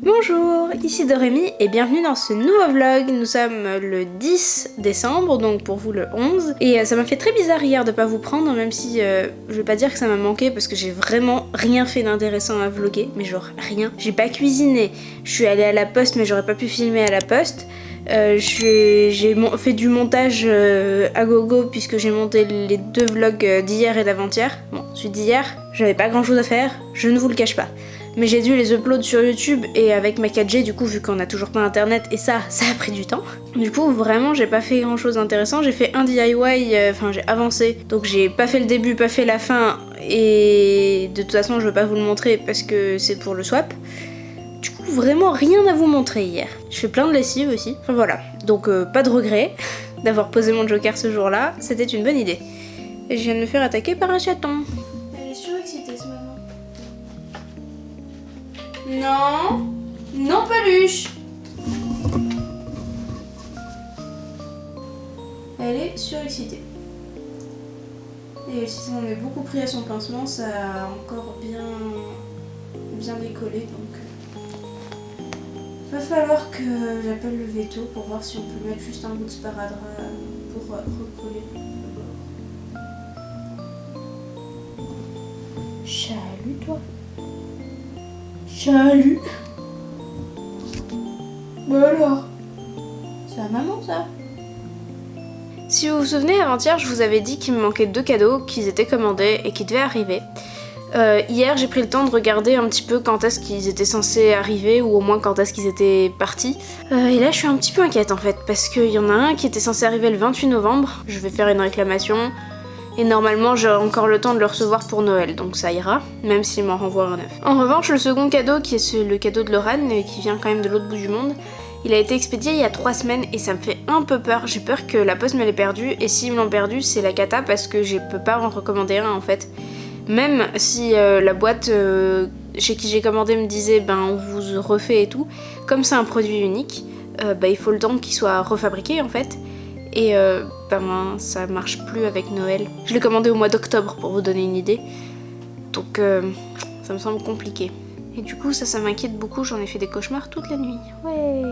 Bonjour, ici Dorémy et bienvenue dans ce nouveau vlog. Nous sommes le 10 décembre, donc pour vous le 11. Et ça m'a fait très bizarre hier de pas vous prendre, même si je vais pas dire que ça m'a manqué parce que j'ai vraiment rien fait d'intéressant à vlogger, mais genre rien. J'ai pas cuisiné, je suis allée à la poste mais j'aurais pas pu filmer à la poste. J'ai fait du montage à gogo puisque j'ai monté les deux vlogs d'hier et d'avant-hier. Bon, celui d'hier, j'avais pas grand chose à faire, je ne vous le cache pas. Mais j'ai dû les upload sur YouTube et avec ma 4G du coup vu qu'on a toujours pas internet et ça a pris du temps. Du coup vraiment j'ai pas fait grand chose d'intéressant, j'ai fait un DIY, enfin j'ai avancé. Donc j'ai pas fait le début, pas fait la fin et de toute façon je veux pas vous le montrer parce que c'est pour le swap. Du coup vraiment rien à vous montrer hier. Je fais plein de lessive aussi, enfin voilà. Donc pas de regret d'avoir posé mon joker ce jour-là, c'était une bonne idée. Et je viens de me faire attaquer par un chaton. Elle est surexcitée ce maman. Non, non peluche. Elle est surexcitée. Et si ça m'en est beaucoup pris à son pincement, ça a encore bien décollé, donc va falloir que j'appelle le veto pour voir si on peut mettre juste un bout de sparadrap pour recoller le bord. Salut toi. Salut. Bah alors, c'est à maman ça. Si vous vous souvenez, avant-hier, je vous avais dit qu'il me manquait 2 cadeaux, qu'ils étaient commandés et qui devaient arriver. Hier, j'ai pris le temps de regarder un petit peu quand est-ce qu'ils étaient censés arriver, ou au moins quand est-ce qu'ils étaient partis. Et là, je suis un petit peu inquiète en fait, parce qu'il y en a un qui était censé arriver le 28 novembre. Je vais faire une réclamation. Et normalement j'aurai encore le temps de le recevoir pour Noël, donc ça ira, même s'il m'en renvoie un neuf. En revanche, le second cadeau, qui est le cadeau de Lorane, qui vient quand même de l'autre bout du monde, il a été expédié il y a 3 semaines et ça me fait un peu peur. J'ai peur que la poste me l'ait perdu, et s'ils me l'ont perdu, c'est la cata parce que je peux pas en recommander un en fait. Même si la boîte chez qui j'ai commandé me disait ben on vous refait et tout, comme c'est un produit unique, il faut le temps qu'il soit refabriqué en fait. Et ça marche plus avec Noël. Je l'ai commandé au mois d'octobre pour vous donner une idée. Donc ça me semble compliqué. Et du coup ça m'inquiète beaucoup, j'en ai fait des cauchemars toute la nuit. Ouais.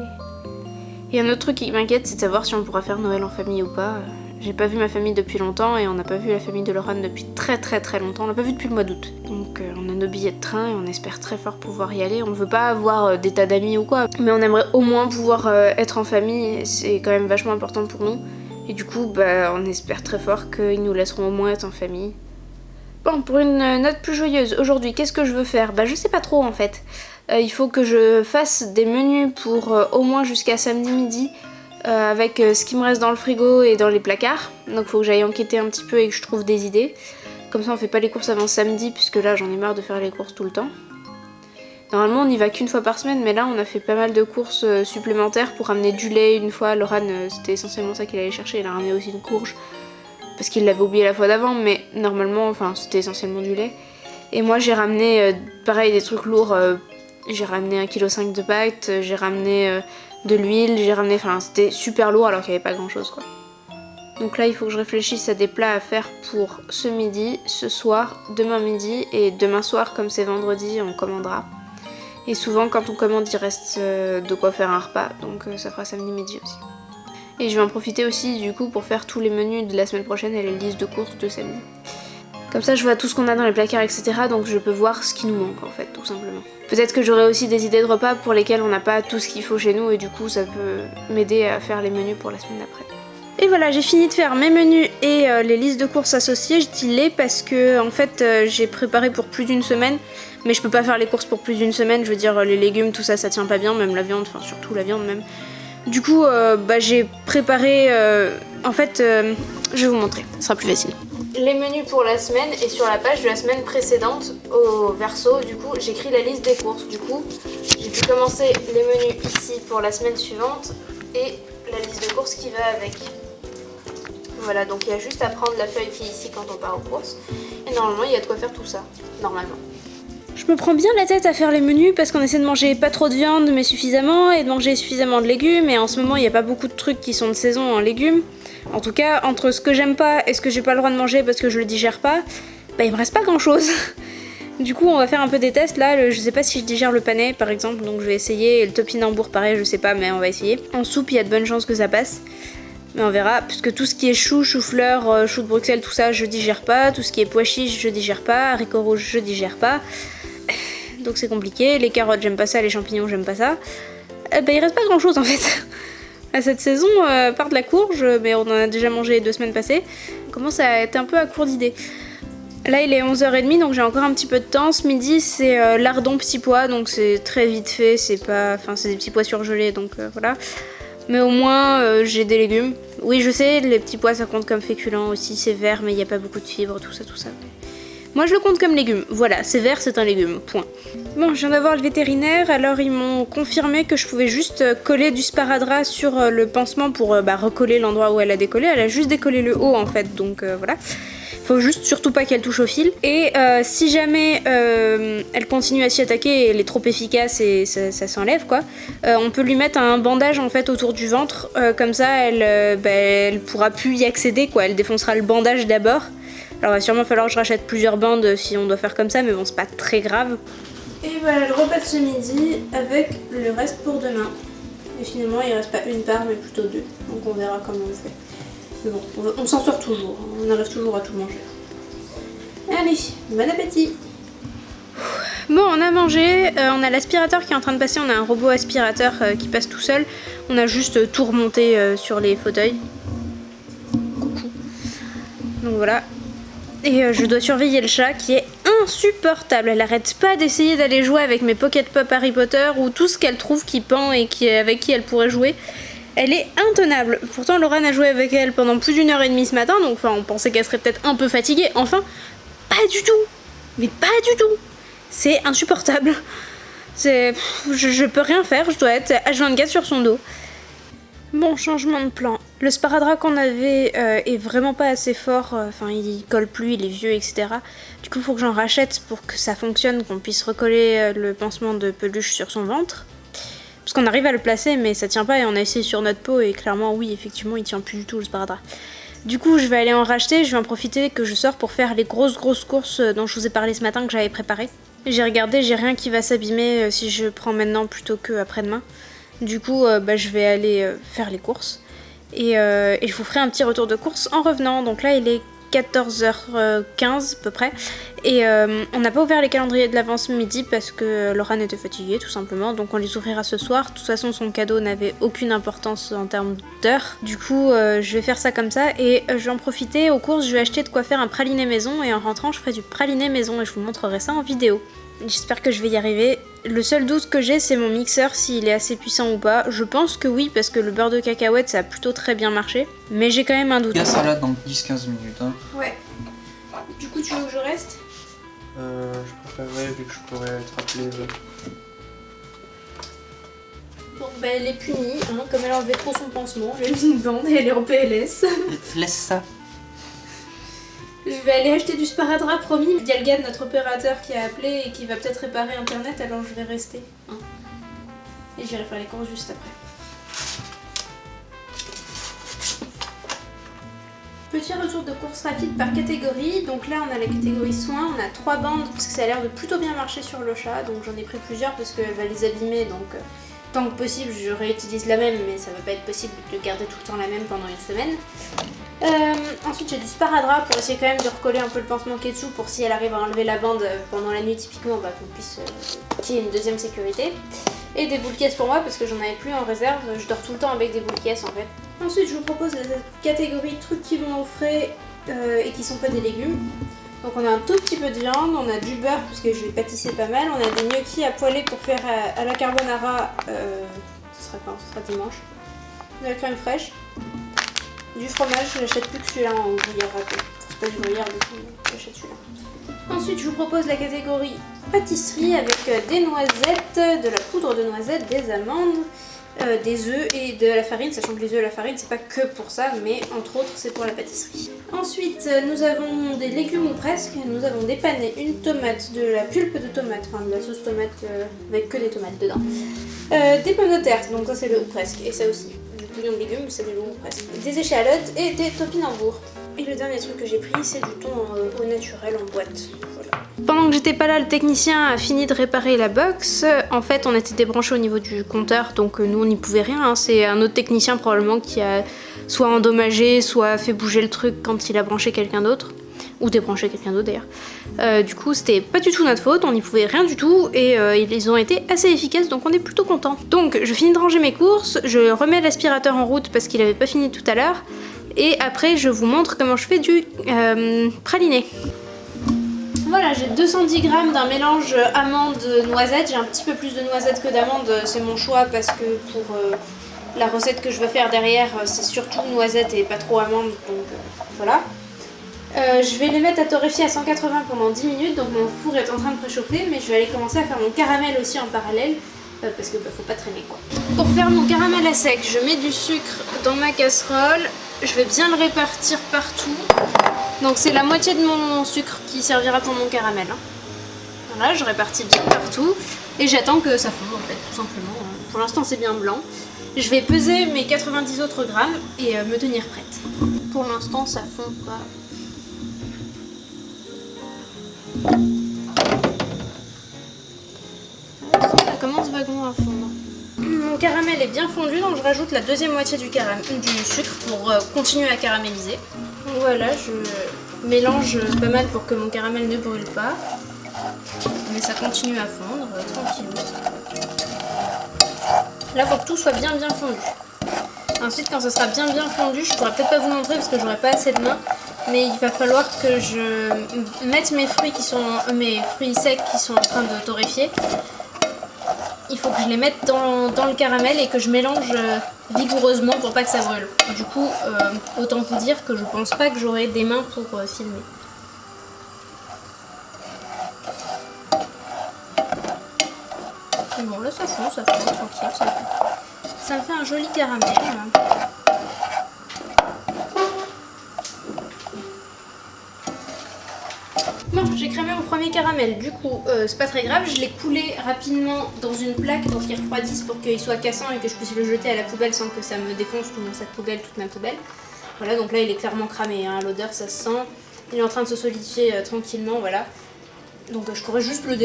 Et un autre truc qui m'inquiète, c'est de savoir si on pourra faire Noël en famille ou pas. J'ai pas vu ma famille depuis longtemps et on n'a pas vu la famille de Lorane depuis très longtemps. On l'a pas vu depuis le mois d'août. Donc on a nos billets de train et on espère très fort pouvoir y aller. On veut pas avoir des tas d'amis ou quoi, mais on aimerait au moins pouvoir être en famille. C'est quand même vachement important pour nous. Et du coup on espère très fort qu'ils nous laisseront au moins être en famille. Bon, pour une note plus joyeuse, aujourd'hui qu'est-ce que je veux faire? Je sais pas trop en fait. Il faut que je fasse des menus pour au moins jusqu'à samedi midi. Avec ce qui me reste dans le frigo et dans les placards. Donc faut que j'aille enquêter un petit peu et que je trouve des idées. Comme ça on fait pas les courses avant samedi, puisque là j'en ai marre de faire les courses tout le temps. Normalement on y va qu'une fois par semaine, mais là on a fait pas mal de courses supplémentaires pour ramener du lait une fois. Lorane c'était essentiellement ça qu'il allait chercher, il a ramené aussi une courge parce qu'il l'avait oublié la fois d'avant, mais normalement c'était essentiellement du lait. Et moi j'ai ramené pareil des trucs lourds, j'ai ramené 1,5 kg de pâtes, j'ai ramené de l'huile, j'ai ramené, c'était super lourd alors qu'il n'y avait pas grand chose quoi. Donc là il faut que je réfléchisse à des plats à faire pour ce midi, ce soir, demain midi et demain soir comme c'est vendredi on commandera. Et souvent quand on commande il reste de quoi faire un repas, donc ça fera samedi midi aussi. Et je vais en profiter aussi du coup pour faire tous les menus de la semaine prochaine et les listes de courses de samedi. Comme ça je vois tout ce qu'on a dans les placards etc, donc je peux voir ce qui nous manque en fait tout simplement. Peut-être que j'aurai aussi des idées de repas pour lesquels on n'a pas tout ce qu'il faut chez nous et du coup ça peut m'aider à faire les menus pour la semaine d'après. Et voilà, j'ai fini de faire mes menus et les listes de courses associées. Je dis les parce que en fait j'ai préparé pour plus d'une semaine, mais je peux pas faire les courses pour plus d'une semaine. Je veux dire les légumes tout ça tient pas bien, même la viande, enfin surtout la viande même. Du coup j'ai préparé, en fait je vais vous montrer, ce sera plus facile. Les menus pour la semaine et sur la page de la semaine précédente au verso, du coup j'écris la liste des courses. Du coup j'ai pu commencer les menus ici pour la semaine suivante et la liste de courses qui va avec. Voilà, donc il y a juste à prendre la feuille qui est ici quand on part aux courses et normalement il y a de quoi faire tout ça, normalement. Je me prends bien la tête à faire les menus parce qu'on essaie de manger pas trop de viande mais suffisamment et de manger suffisamment de légumes, et en ce moment il n'y a pas beaucoup de trucs qui sont de saison en légumes. En tout cas, entre ce que j'aime pas et ce que j'ai pas le droit de manger parce que je le digère pas, il me reste pas grand chose. Du coup on va faire un peu des tests là, je sais pas si je digère le panais par exemple, donc je vais essayer, et le topinambour pareil je sais pas mais on va essayer. En soupe il y a de bonnes chances que ça passe, mais on verra, puisque tout ce qui est chou, chou-fleur, chou de Bruxelles, tout ça je digère pas, tout ce qui est pois chiches je digère pas, haricots rouges je digère pas, donc c'est compliqué, les carottes j'aime pas ça, les champignons j'aime pas ça, bah il reste pas grand chose en fait. À cette saison, part de la courge, mais on en a déjà mangé 2 semaines passées, on commence à être un peu à court d'idées. Là il est 11h30 donc j'ai encore un petit peu de temps. Ce midi c'est lardon petits pois donc c'est très vite fait, c'est pas... Enfin c'est des petits pois surgelés donc voilà. Mais au moins j'ai des légumes. Oui je sais les petits pois ça compte comme féculent aussi, c'est vert mais il n'y a pas beaucoup de fibres, tout ça. Moi je le compte comme légume, voilà c'est vert c'est un légume, point. Bon je viens d'avoir le vétérinaire, alors ils m'ont confirmé que je pouvais juste coller du sparadrap sur le pansement pour recoller l'endroit où elle a décollé. Elle a juste décollé le haut en fait donc voilà. Faut juste surtout pas qu'elle touche au fil. Et si jamais elle continue à s'y attaquer et elle est trop efficace et ça s'enlève quoi, on peut lui mettre un bandage en fait autour du ventre, comme ça elle pourra plus y accéder quoi, elle défoncera le bandage d'abord. Alors il va sûrement falloir que je rachète plusieurs bandes si on doit faire comme ça, mais bon c'est pas très grave. Et voilà le repas de ce midi avec le reste pour demain. Et finalement il reste pas une part mais plutôt 2, donc on verra comment on fait. Mais bon, on s'en sort toujours, on arrive toujours à tout manger. Allez, bon appétit! Bon, on a mangé, on a l'aspirateur qui est en train de passer, on a un robot aspirateur qui passe tout seul. On a juste tout remonté sur les fauteuils. Coucou. Donc voilà. Et je dois surveiller le chat qui est insupportable. Elle arrête pas d'essayer d'aller jouer avec mes Pocket Pop Harry Potter ou tout ce qu'elle trouve qui pend et avec qui elle pourrait jouer. Elle est intenable. Pourtant Laurent a joué avec elle pendant plus d'1h30 ce matin, donc enfin on pensait qu'elle serait peut-être un peu fatiguée. Enfin, pas du tout. Mais pas du tout. C'est insupportable. Je peux rien faire, je dois être H24 sur son dos. Bon, changement de plan. Le sparadrap qu'on avait est vraiment pas assez fort, enfin il colle plus, il est vieux, etc. Du coup il faut que j'en rachète pour que ça fonctionne, qu'on puisse recoller le pansement de peluche sur son ventre. Parce qu'on arrive à le placer mais ça tient pas et on a essayé sur notre peau et clairement oui effectivement il tient plus du tout le sparadrap. Du coup je vais aller en racheter, je vais en profiter que je sors pour faire les grosses courses dont je vous ai parlé ce matin que j'avais préparées. J'ai regardé, j'ai rien qui va s'abîmer si je prends maintenant plutôt que après-demain. Du coup je vais aller faire les courses et je vous ferai un petit retour de course en revenant. Donc là il est 14h15 à peu près et on n'a pas ouvert les calendriers de l'avant ce midi parce que Laurent était fatiguée tout simplement, donc on les ouvrira ce soir. De toute façon son cadeau n'avait aucune importance en termes d'heures, du coup je vais faire ça comme ça et je vais en profiter. Aux courses je vais acheter de quoi faire un praliné maison et en rentrant je ferai du praliné maison et je vous montrerai ça en vidéo. J'espère que je vais y arriver. Le seul doute que j'ai c'est mon mixeur, s'il est assez puissant ou pas. Je pense que oui parce que le beurre de cacahuète ça a plutôt très bien marché. Mais j'ai quand même un doute. Il y a ça là dans 10-15 minutes. Hein. Ouais. Du coup tu veux que je reste? Je préférerais vu que je pourrais être appelé. Bon bah elle est punie, hein, comme elle a enlevé trop son pansement. J'ai mis une bande et elle est en PLS. Laisse ça. Je vais aller acheter du sparadrap, promis. Il y a le gars de notre opérateur qui a appelé et qui va peut-être réparer internet, alors je vais rester. Hein. Et j'irai faire les courses juste après. Petit retour de course rapide par catégorie. Donc là on a la catégorie soins, on a 3 bandes parce que ça a l'air de plutôt bien marcher sur le chat. Donc j'en ai pris plusieurs parce qu'elle va les abîmer. Donc tant que possible je réutilise la même, mais ça va pas être possible de garder tout le temps la même pendant une semaine. Ensuite j'ai du sparadrap pour essayer quand même de recoller un peu le pansement qui est dessous pour si elle arrive à enlever la bande pendant la nuit typiquement, qu'on puisse qu'il y ait une deuxième sécurité. Et des boules caisses pour moi parce que j'en avais plus en réserve, je dors tout le temps avec des boules caisses en fait. Ensuite je vous propose la catégorie trucs qui vont au frais et qui sont pas des légumes. Donc on a un tout petit peu de viande, on a du beurre parce que je vais pâtisser pas mal, on a des gnocchis à poêler pour faire à la carbonara, ce sera quand? Ce sera dimanche. De la crème fraîche. Du fromage, je n'achète plus que celui-là en gruyère râpé. C'est pas du gruyère du coup, j'achète celui-là. Ensuite, je vous propose la catégorie pâtisserie avec des noisettes, de la poudre de noisettes, des amandes, des œufs et de la farine, sachant que les œufs et la farine, c'est pas que pour ça, mais entre autres, c'est pour la pâtisserie. Ensuite, nous avons des légumes ou presque, nous avons des panais, une tomate, de la pulpe de tomate, enfin de la sauce tomate avec que des tomates dedans, des pommes de terre, donc ça c'est le ou presque, et ça aussi. De légumes, c'est des longs presque. Des échalotes et des topinambours. Et le dernier truc que j'ai pris, c'est du thon au naturel en boîte. Voilà. Pendant que j'étais pas là, le technicien a fini de réparer la box. En fait, on était débranché au niveau du compteur, donc nous on n'y pouvait rien. Hein. C'est un autre technicien probablement qui a soit endommagé, soit fait bouger le truc quand il a branché quelqu'un d'autre. Ou débranché quelqu'un d'autre d'ailleurs. Du coup, c'était pas du tout notre faute, on n'y pouvait rien du tout et ils ont été assez efficaces, donc on est plutôt content. Donc, je finis de ranger mes courses, je remets l'aspirateur en route parce qu'il avait pas fini tout à l'heure. Et après, je vous montre comment je fais du praliné. Voilà, j'ai 210 g d'un mélange amandes-noisettes. J'ai un petit peu plus de noisettes que d'amandes, c'est mon choix parce que pour la recette que je vais faire derrière, c'est surtout noisettes et pas trop amandes, donc voilà. Je vais les mettre à torréfier à 180 pendant 10 minutes, donc mon four est en train de préchauffer, mais je vais aller commencer à faire mon caramel aussi en parallèle, parce que faut pas traîner quoi. Pour faire mon caramel à sec, je mets du sucre dans ma casserole, je vais bien le répartir partout. Donc c'est la moitié de mon sucre qui servira pour mon caramel. Hein. Voilà, je répartis bien partout et j'attends que ça fonde en fait, tout simplement. Pour l'instant c'est bien blanc. Je vais peser mes 90 autres grammes et me tenir prête. Pour l'instant ça fond pas. Ça commence vaguement à fondre. Mon caramel est bien fondu, donc je rajoute la deuxième moitié du sucre pour continuer à caraméliser. Donc voilà, je mélange pas mal pour que mon caramel ne brûle pas. Mais ça continue à fondre tranquillement. Là, il faut que tout soit bien fondu. Ensuite, quand ça sera bien fondu, je pourrais peut-être pas vous montrer parce que j'aurai pas assez de main. Mais il va falloir que je mette mes fruits secs qui sont en train de torréfier. Il faut que je les mette dans le caramel et que je mélange vigoureusement pour pas que ça brûle. Du coup, autant vous dire que je pense pas que j'aurai des mains pour filmer. Bon là ça fond tranquille, ça me fait un joli caramel. Bon, j'ai cramé mon premier caramel, du coup c'est pas très grave, je l'ai coulé rapidement dans une plaque pour qu'il refroidisse pour qu'il soit cassant et que je puisse le jeter à la poubelle sans que ça me défonce toute ma poubelle. Voilà, donc là il est clairement cramé, hein. L'odeur ça se sent, il est en train de se solidifier tranquillement, voilà. Donc je pourrais juste le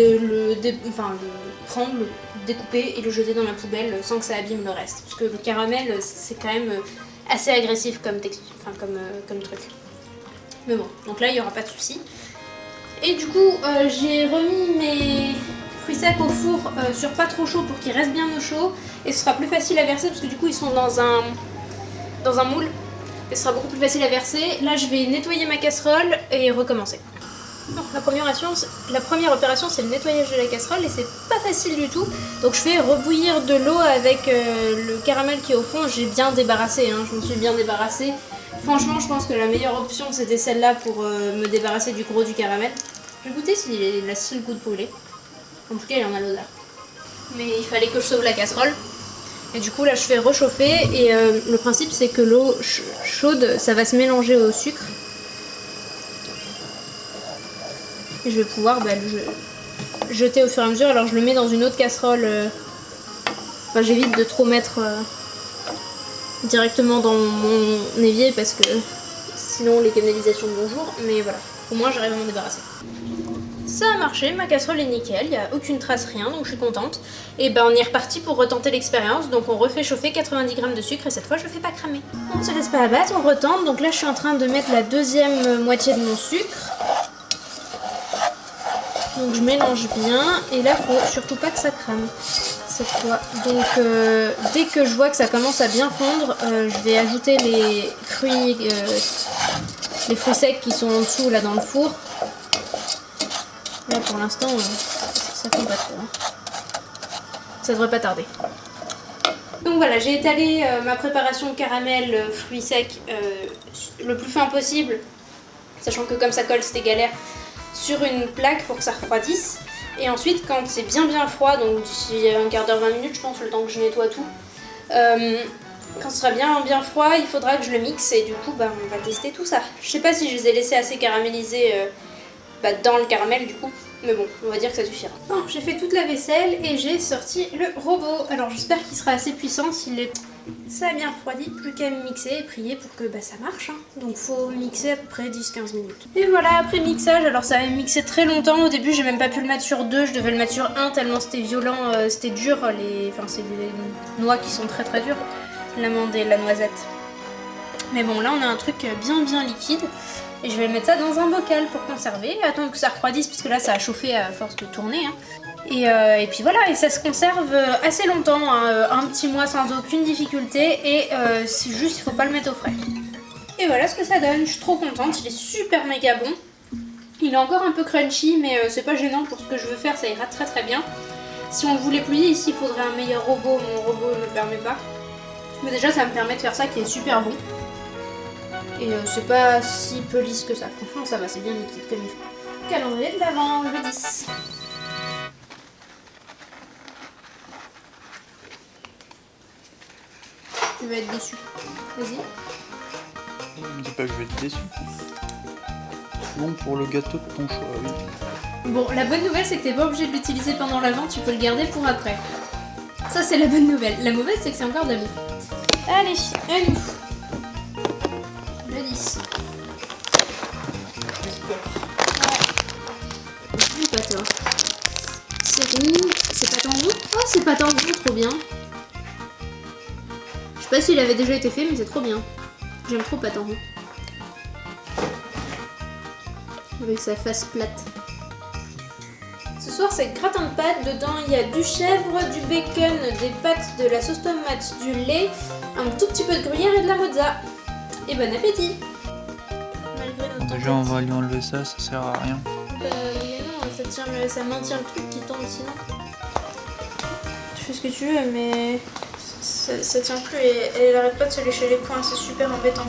prendre, le découper et le jeter dans la poubelle sans que ça abîme le reste. Parce que le caramel c'est quand même assez agressif comme texture, comme truc. Mais bon, donc là il n'y aura pas de souci. Et du coup j'ai remis mes fruits secs au four sur pas trop chaud pour qu'ils restent bien au chaud. Et ce sera plus facile à verser parce que du coup ils sont dans un moule. Et ce sera beaucoup plus facile à verser. Là je vais nettoyer ma casserole et recommencer. Donc, la première opération c'est le nettoyage de la casserole et c'est pas facile du tout. Donc je fais rebouillir de l'eau avec le caramel qui est au fond. J'ai bien débarrassé, hein, je me suis bien débarrassée. Franchement je pense que la meilleure option c'était celle-là pour me débarrasser du gros du caramel. Je vais goûter s'il a si le goût de poulet. En tout cas il en a l'odeur. Mais il fallait que je sauve la casserole. Et du coup là je fais réchauffer et le principe c'est que l'eau chaude ça va se mélanger au sucre. Et je vais pouvoir le jeter au fur et à mesure. Alors je le mets dans une autre casserole. Enfin, j'évite de trop mettre directement dans mon évier parce que sinon les canalisations bonjour. Mais voilà, au moins j'arrive à m'en débarrasser. Ça a marché, ma casserole est nickel, il n'y a aucune trace, rien, donc je suis contente. Et ben on est reparti pour retenter l'expérience. Donc on refait chauffer 90 g de sucre et cette fois je ne fais pas cramer. On ne se laisse pas abattre, on retente. Donc là je suis en train de mettre la deuxième moitié de mon sucre. Donc je mélange bien et là faut surtout pas que ça crame cette fois. Donc dès que je vois que ça commence à bien fondre, je vais ajouter les fruits secs qui sont en dessous là dans le four. Là pour l'instant ça fond pas trop. Hein. Ça devrait pas tarder. Donc voilà, j'ai étalé ma préparation caramel fruits secs le plus fin possible, sachant que comme ça colle c'était galère, sur une plaque pour que ça refroidisse. Et ensuite quand c'est bien froid, donc d'ici un quart d'heure, 20 minutes je pense, le temps que je nettoie tout, quand ce sera bien froid, il faudra que je le mixe et du coup on va tester tout ça. Je sais pas si je les ai laissés assez caramélisés dans le caramel du coup, mais bon, on va dire que ça suffira. Bon, j'ai fait toute la vaisselle et j'ai sorti le robot. Alors j'espère qu'il sera assez puissant, s'il est Ça a bien refroidi, plus qu'à mixer et prier pour que ça marche. Hein. Donc faut mixer à peu près 10-15 minutes. Et voilà, après mixage, alors ça a mixé très longtemps. Au début, j'ai même pas pu le mettre sur 2, je devais le mettre sur 1 tellement c'était violent, c'était dur. Enfin, c'est des noix qui sont très très dures, l'amande et la noisette. Mais bon, là on a un truc bien liquide. Et je vais mettre ça dans un bocal pour conserver, attendre que ça refroidisse, parce que là ça a chauffé à force de tourner. Hein. Et puis voilà, et ça se conserve assez longtemps, hein, un petit mois sans aucune difficulté, et c'est juste, il faut pas le mettre au frais. Et voilà ce que ça donne, je suis trop contente, il est super méga bon. Il est encore un peu crunchy, mais c'est pas gênant pour ce que je veux faire, ça ira très très bien. Si on voulait plier ici, il faudrait un meilleur robot, mon robot ne le permet pas. Mais déjà ça me permet de faire ça qui est super bon. Et c'est pas si peu lisse que ça, franchement ça va, c'est bien liquide comme il faut. Calendrier de l'Avent, le 10. Tu vas être déçu. Vas-y. Ne dis pas que je vais être déçu. Bon, pour le gâteau de ton choix, oui. Bon, la bonne nouvelle c'est que t'es pas obligé de l'utiliser pendant l'Avent, tu peux le garder pour après. Ça c'est la bonne nouvelle. La mauvaise c'est que c'est encore de la bouffe. Allez, à nous. Le 10. Ouais. Pas toi. C'est roux. C'est pas tant roux. Oh, c'est pas tant roux, trop bien. Je sais pas s'il avait déjà été fait, mais c'est trop bien. J'aime trop pas tant roux. Avec sa face plate. Ce soir, c'est gratin de pâtes. Dedans, il y a du chèvre, du bacon, des pâtes, de la sauce tomate, du lait, un tout petit peu de gruyère et de la mozza. Et bon appétit! Malgré notre Déjà, on va lui enlever ça, ça sert à rien. mais non, ça maintient le truc qui tombe sinon. Tu fais ce que tu veux, mais ça tient plus et elle arrête pas de se lécher les poings, c'est super embêtant.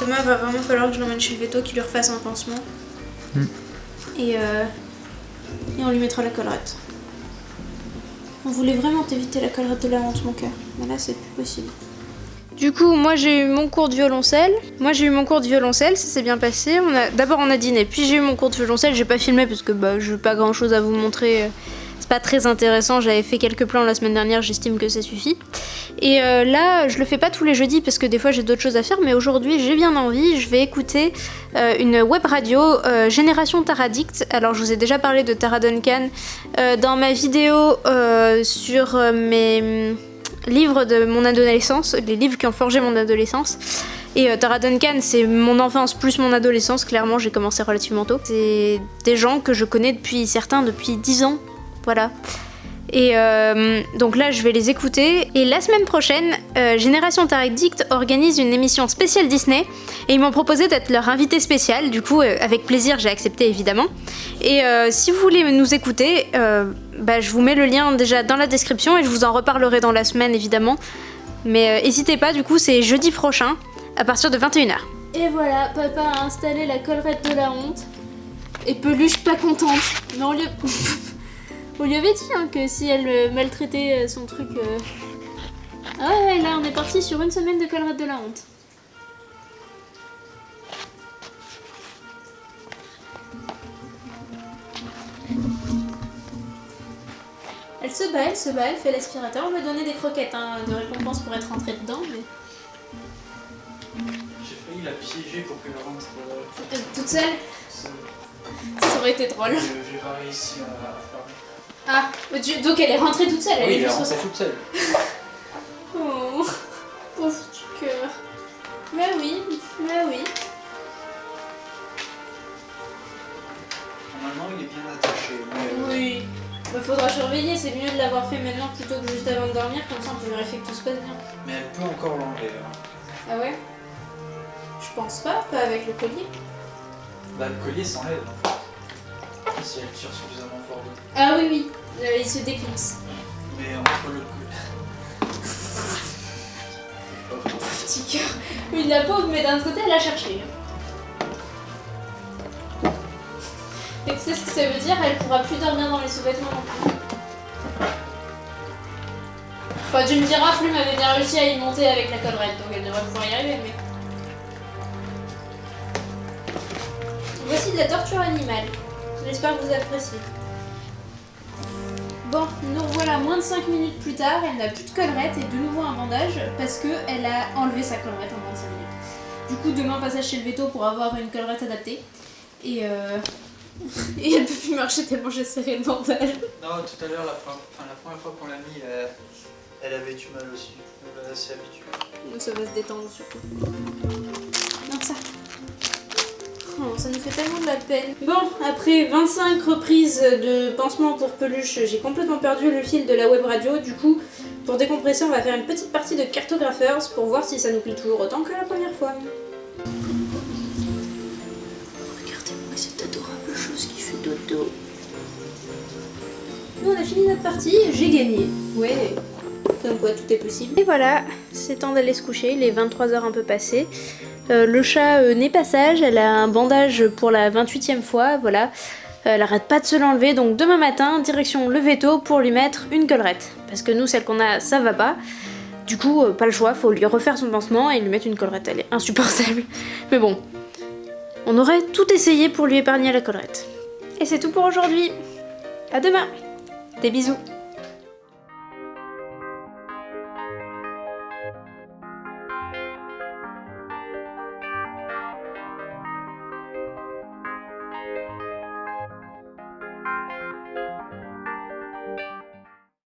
Demain, il va vraiment falloir que je l'emmène chez le veto, qu'il lui refasse un pansement. Et on lui mettra la collerette. On voulait vraiment t'éviter la collerette de la honte, mon cœur. Mais là, c'est plus possible. Du coup, moi j'ai eu mon cours de violoncelle. Ça s'est bien passé. D'abord on a dîné, puis j'ai eu mon cours de violoncelle. J'ai pas filmé parce que je n'ai pas grand chose à vous montrer. C'est pas très intéressant. J'avais fait quelques plans la semaine dernière, j'estime que ça suffit. Et là, je le fais pas tous les jeudis parce que des fois j'ai d'autres choses à faire. Mais aujourd'hui, j'ai bien envie. Je vais écouter une web radio Génération Taradict. Alors, je vous ai déjà parlé de Tara Duncan dans ma vidéo sur mes livres de mon adolescence, les livres qui ont forgé mon adolescence. Et Tara Duncan, c'est mon enfance plus mon adolescence. Clairement, j'ai commencé relativement tôt. C'est des gens que je connais depuis 10 ans. Voilà. Et donc là, je vais les écouter. Et la semaine prochaine, Génération Taradict organise une émission spéciale Disney. Et ils m'ont proposé d'être leur invité spécial. Du coup, avec plaisir, j'ai accepté évidemment. Et si vous voulez nous écouter, je vous mets le lien déjà dans la description et je vous en reparlerai dans la semaine évidemment. Mais n'hésitez pas, du coup, c'est jeudi prochain à partir de 21h. Et voilà, papa a installé la collerette de la honte. Et Peluche pas contente. Mais on lui avait dit que si elle maltraitait son truc... Ah ouais, là on est parti sur une semaine de collerette de la honte. Elle se bat, elle fait l'aspirateur. On lui a donné des croquettes de récompense pour être rentrée dedans, mais... J'ai failli la piéger pour qu'elle rentre... toute seule. Ça aurait été drôle. J'ai pas réussi à faire... Ah, donc elle est rentrée toute seule. Oui, elle est rentrée toute seule. Oh, pauvre petit cœur. Mais oui. Normalement, il est bien attaché. Mais... Oui. Faudra surveiller, c'est mieux de l'avoir fait maintenant plutôt que juste avant de dormir, comme ça on peut vérifier que tout se passe bien. Mais elle peut encore l'enlever. Ah ouais? Je pense pas avec le collier. Bah, le collier s'enlève. Si elle tire suffisamment fort. Ah oui, il se déclipse. Mais entre le collier. Petit cœur. Oui, la pauvre, mais d'un autre côté, elle a cherché. Et tu sais ce que ça veut dire? Elle pourra plus dormir dans les sous-vêtements non plus. Enfin, tu me diras, Flume avait bien réussi à y monter avec la collerette, donc elle devrait pouvoir y arriver, mais... Voici de la torture animale. J'espère que vous appréciez. Bon, nous revoilà moins de 5 minutes plus tard, elle n'a plus de collerette et de nouveau un bandage parce qu'elle a enlevé sa collerette en moins de 5 minutes. Du coup, demain, passage chez le veto pour avoir une collerette adaptée. Et elle peut plus marcher tellement j'ai serré le bandage. Non, tout à l'heure, la première fois qu'on l'a mis, elle avait du mal aussi. Elle s'est habituée. Donc ça va se détendre surtout. Non, ça. Oh, ça nous fait tellement de la peine. Bon, après 25 reprises de pansement pour peluche, j'ai complètement perdu le fil de la web radio. Du coup, pour décompresser, on va faire une petite partie de Cartographers pour voir si ça nous plaît toujours autant que la première fois. Regardez-moi cette adorable chose qui fait dodo. Nous, on a fini notre partie, j'ai gagné. Ouais, comme quoi tout est possible. Et voilà, c'est temps d'aller se coucher, il est 23h un peu passé. Le chat n'est pas sage, elle a un bandage pour la 28e fois, voilà. Elle arrête pas de se l'enlever, donc demain matin, direction le veto pour lui mettre une collerette. Parce que nous, celle qu'on a, ça va pas. Du coup, pas le choix, faut lui refaire son pansement et lui mettre une collerette, elle est insupportable. Mais bon, on aurait tout essayé pour lui épargner la collerette. Et c'est tout pour aujourd'hui. À demain. Des bisous.